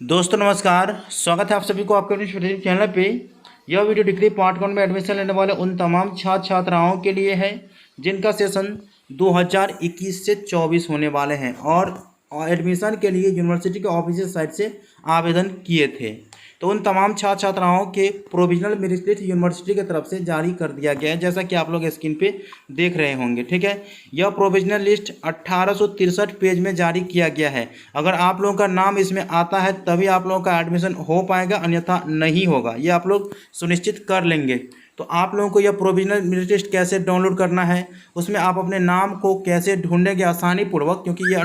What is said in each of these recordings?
दोस्तों नमस्कार, स्वागत है आप सभी को आपके अपने यूट्यूब चैनल पे। यह वीडियो डिग्री पार्ट 1 में एडमिशन लेने वाले उन तमाम छात्र छात्राओं के लिए है जिनका सेशन 2021 से 24 होने वाले हैं और एडमिशन के लिए यूनिवर्सिटी के ऑफिशियल साइट से आवेदन किए थे। तो उन तमाम छात्र छात्राओं के प्रोविजनल मेरिट लिस्ट यूनिवर्सिटी की तरफ से जारी कर दिया गया है, जैसा कि आप लोग स्क्रीन पे देख रहे होंगे। ठीक है, यह प्रोविजनल लिस्ट 1863 पेज में जारी किया गया है। अगर आप लोगों का नाम इसमें आता है तभी आप लोगों का एडमिशन हो पाएगा, अन्यथा नहीं होगा। ये आप लोग सुनिश्चित कर लेंगे। तो आप लोगों को यह प्रोविजनल मेरिट लिस्ट कैसे डाउनलोड करना है, उसमें आप अपने नाम को कैसे ढूंढेंगे आसानी पूर्वक, क्योंकि ये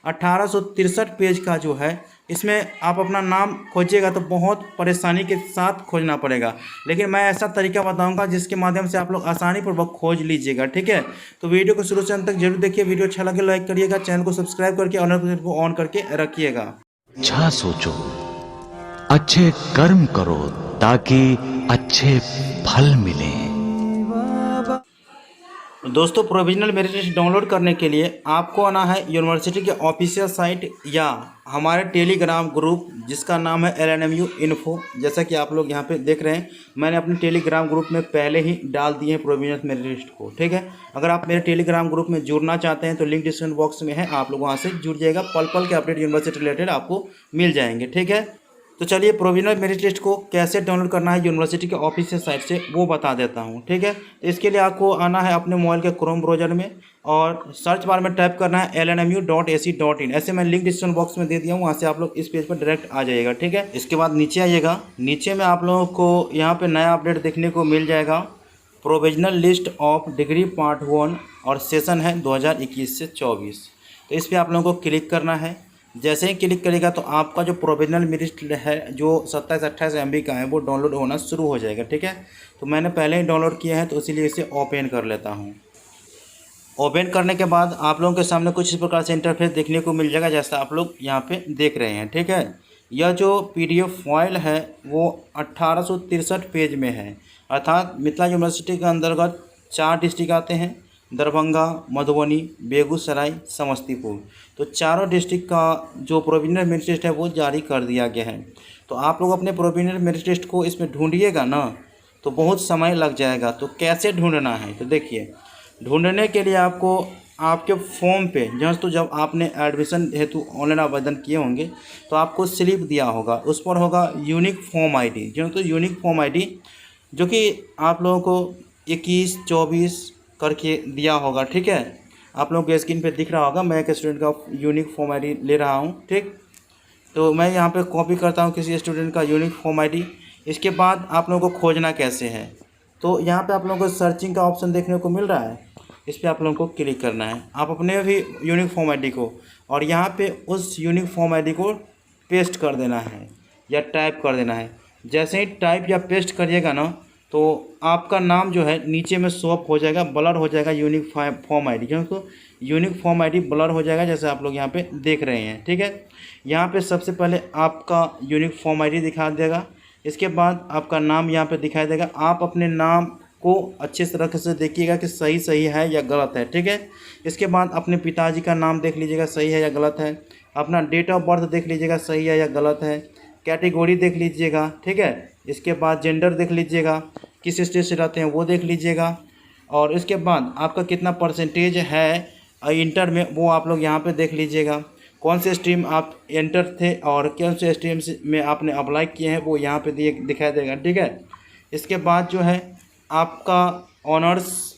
1863 पेज का जो है, इसमें आप अपना नाम खोजिएगा तो बहुत परेशानी के साथ खोजना पड़ेगा। लेकिन मैं ऐसा तरीका बताऊंगा जिसके माध्यम से आप लोग आसानी पूर्वक खोज लीजिएगा। ठीक है, तो वीडियो को शुरू से अंत तक जरूर देखिए। वीडियो अच्छा लगे लाइक करिएगा, चैनल को सब्सक्राइब करके और नोटिफिकेशन को ऑन करके रखिएगा। अच्छा सोचो, अच्छे कर्म करो ताकि अच्छे फल मिलें। दोस्तों, प्रोविजनल मेरिट लिस्ट डाउनलोड करने के लिए आपको आना है यूनिवर्सिटी के ऑफिशियल साइट या हमारे टेलीग्राम ग्रुप जिसका नाम है LNMU इन्फो। जैसा कि आप लोग यहाँ पे देख रहे हैं, मैंने अपने टेलीग्राम ग्रुप में पहले ही डाल दिए हैं प्रोविजनल मेरिट लिस्ट को। ठीक है, अगर आप मेरे टेलीग्राम ग्रुप में जुड़ना चाहते हैं तो लिंक डिस्क्रिप्शन बॉक्स में है, आप लोग वहाँ से जुड़ जाएगा। पल पल के अपडेट यूनिवर्सिटी रिलेटेड आपको मिल जाएंगे। ठीक है, तो चलिए प्रोविजनल मेरिट लिस्ट को कैसे डाउनलोड करना है यूनिवर्सिटी के ऑफिशियल साइट से वो बता देता हूँ। ठीक है, तो इसके लिए आपको आना है अपने मोबाइल के क्रोम ब्राउज़र में और सर्च बार में टाइप करना है lnmu.ac.in। ऐसे मैं लिंक डिस्क्रिप्शन बॉक्स में दे दिया हूँ, वहाँ से आप लोग इस पेज पर डायरेक्ट आ जाइएगा। ठीक है, इसके बाद नीचे आइएगा। नीचे में आप लोगों को यहाँ पर नया अपडेट देखने को मिल जाएगा, provisional list of degree part 1 और सेशन है 2021 से 24। तो इस पर आप लोगों को क्लिक करना है। जैसे ही क्लिक करेगा तो आपका जो प्रोविजनल मेरिट है जो 27-28 MB का है वो डाउनलोड होना शुरू हो जाएगा। ठीक है, तो मैंने पहले ही डाउनलोड किया है तो इसीलिए इसे ओपन कर लेता हूँ। ओपन करने के बाद आप लोगों के सामने कुछ इस प्रकार से इंटरफेस देखने को मिल जाएगा, जैसा आप लोग यहाँ पे देख रहे हैं। ठीक है, यह जो PDF फाइल है वो 1863 पेज में है, अर्थात मिथिला यूनिवर्सिटी के अंतर्गत 4 डिस्ट्रिक्ट आते हैं, दरभंगा, मधुबनी, बेगूसराय, समस्तीपुर। तो चारों डिस्ट्रिक्ट का जो प्रोविजनल मेरिट लिस्ट है वो जारी कर दिया गया है। तो आप लोग अपने प्रोविजनल मेरिट लिस्ट को इसमें ढूंढिएगा ना तो बहुत समय लग जाएगा। तो कैसे ढूंढना है, तो देखिए, ढूंढने के लिए आपको आपके फॉर्म पे जब आपने एडमिशन हेतु ऑनलाइन आवेदन किए होंगे तो आपको स्लिप दिया होगा, उस पर होगा यूनिक फॉर्म ID। तो यूनिक फॉर्म ID जो कि आप लोगों को 21-24 करके दिया होगा। ठीक है, आप लोगों के स्क्रीन पे दिख रहा होगा। मैं एक स्टूडेंट का यूनिक फॉर्म ID ले रहा हूँ। ठीक, तो मैं यहाँ पे कॉपी करता हूँ किसी स्टूडेंट का यूनिक फॉर्म ID। इसके बाद आप लोगों को खोजना कैसे है, तो यहाँ पे आप लोगों को सर्चिंग का ऑप्शन देखने को मिल रहा है, इस पर आप लोगों को क्लिक करना है। आप अपने भी यूनिक फॉर्म ID को और यहाँ पे उस यूनिक फॉर्म ID को पेस्ट कर देना है या टाइप कर देना है। जैसे ही टाइप या पेस्ट करिएगा ना तो आपका नाम जो है नीचे में शो अप हो जाएगा, ब्लर हो जाएगा यूनिक फॉर्म ID, क्योंकि यूनिक फॉर्म ID ब्लर हो जाएगा, जैसे आप लोग यहाँ पे देख रहे हैं। ठीक है, यहाँ पे सबसे पहले आपका यूनिक फॉर्म ID दिखा देगा, इसके बाद आपका नाम यहाँ पे दिखाई देगा। आप अपने नाम को अच्छे तरह से देखिएगा कि सही है या गलत है। ठीक है, इसके बाद अपने पिताजी का नाम देख लीजिएगा सही है या गलत है, अपना डेट ऑफ बर्थ देख लीजिएगा सही है या गलत है, कैटेगरी देख लीजिएगा। ठीक है, इसके बाद जेंडर देख लीजिएगा, किस स्टेट से रहते हैं वो देख लीजिएगा, और इसके बाद आपका कितना परसेंटेज है इंटर में वो आप लोग यहाँ पे देख लीजिएगा। कौन से स्ट्रीम आप एंटर थे और कौन से स्ट्रीम में आपने अप्लाई किए हैं वो यहाँ पे दिखाई देगा। ठीक है, इसके बाद जो है आपका ऑनर्स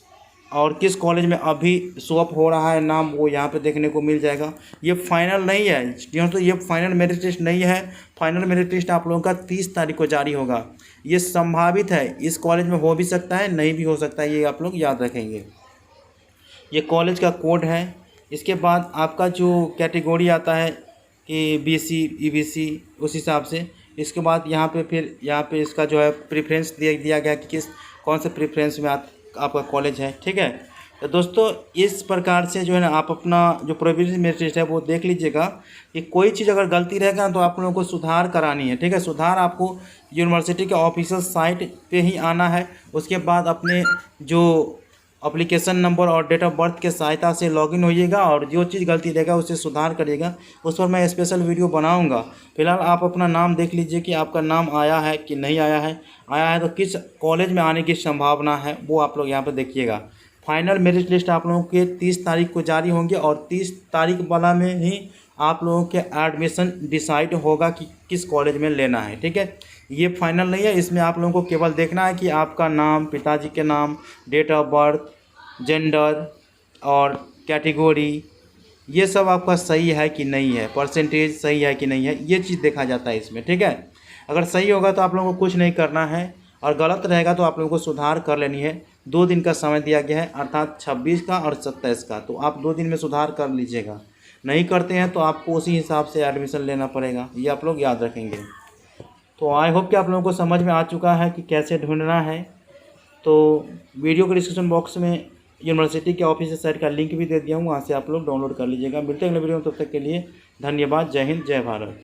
और किस कॉलेज में अभी शोअप हो रहा है नाम वो यहाँ पे देखने को मिल जाएगा। ये फाइनल नहीं है, तो ये फाइनल मेरिट लिस्ट नहीं है। फाइनल मेरिट लिस्ट आप लोगों का 30 तारीख को जारी होगा। ये संभावित है, इस कॉलेज में हो भी सकता है नहीं भी हो सकता है, ये आप लोग याद रखेंगे। ये कॉलेज का कोड है। इसके बाद आपका जो कैटेगरी आता है कि BC EBC उस हिसाब से। इसके बाद यहाँ पे फिर यहाँ पे इसका जो है प्रेफरेंस दिया गया कि कौन से प्रेफरेंस में आपका कॉलेज है। ठीक है, तो दोस्तों इस प्रकार से जो है ना आप अपना जो प्रोविजनल मेरिट लिस्ट है वो देख लीजिएगा कि कोई चीज़ अगर गलती रहेगा तो आप लोगों को सुधार करानी है। ठीक है, सुधार आपको यूनिवर्सिटी के ऑफिशियल साइट पे ही आना है। उसके बाद अपने जो एप्लीकेशन नंबर और डेट ऑफ बर्थ के सहायता से लॉगिन होइएगा और जो चीज़ गलती रहेगा उसे सुधार करिएगा। उस पर मैं स्पेशल वीडियो बनाऊंगा। फिलहाल आप अपना नाम देख लीजिए कि आपका नाम आया है कि नहीं आया है। आया है तो किस कॉलेज में आने की संभावना है वो आप लोग यहाँ पर देखिएगा। फाइनल मेरिट लिस्ट आप लोगों के 30 तारीख को जारी होंगे और 30 तारीख वाला में ही आप लोगों के एडमिशन डिसाइड होगा कि किस कॉलेज में लेना है। ठीक है, ये फाइनल नहीं है। इसमें आप लोगों को केवल देखना है कि आपका नाम, पिताजी के नाम, डेट ऑफ बर्थ, जेंडर और कैटेगरी, ये सब आपका सही है कि नहीं है, परसेंटेज सही है कि नहीं है, ये चीज़ देखा जाता है इसमें। ठीक है, अगर सही होगा तो आप लोगों को कुछ नहीं करना है और गलत रहेगा तो आप लोगों को सुधार कर लेनी है। 2 दिन का समय दिया गया है, अर्थात 26 का और 27 का। तो आप 2 दिन में सुधार कर लीजिएगा। नहीं करते हैं तो आपको उसी हिसाब से एडमिशन लेना पड़ेगा, ये आप लोग याद रखेंगे। तो आई होप कि आप लोगों को समझ में आ चुका है कि कैसे ढूंढना है। तो वीडियो के डिस्क्रिप्शन बॉक्स में यूनिवर्सिटी के ऑफिशियल साइट का लिंक भी दे दिया हूँ, वहाँ से आप लोग डाउनलोड कर लीजिएगा। मिलते हैं अगले वीडियो में, तब तक के लिए धन्यवाद। जय हिंद, जय भारत।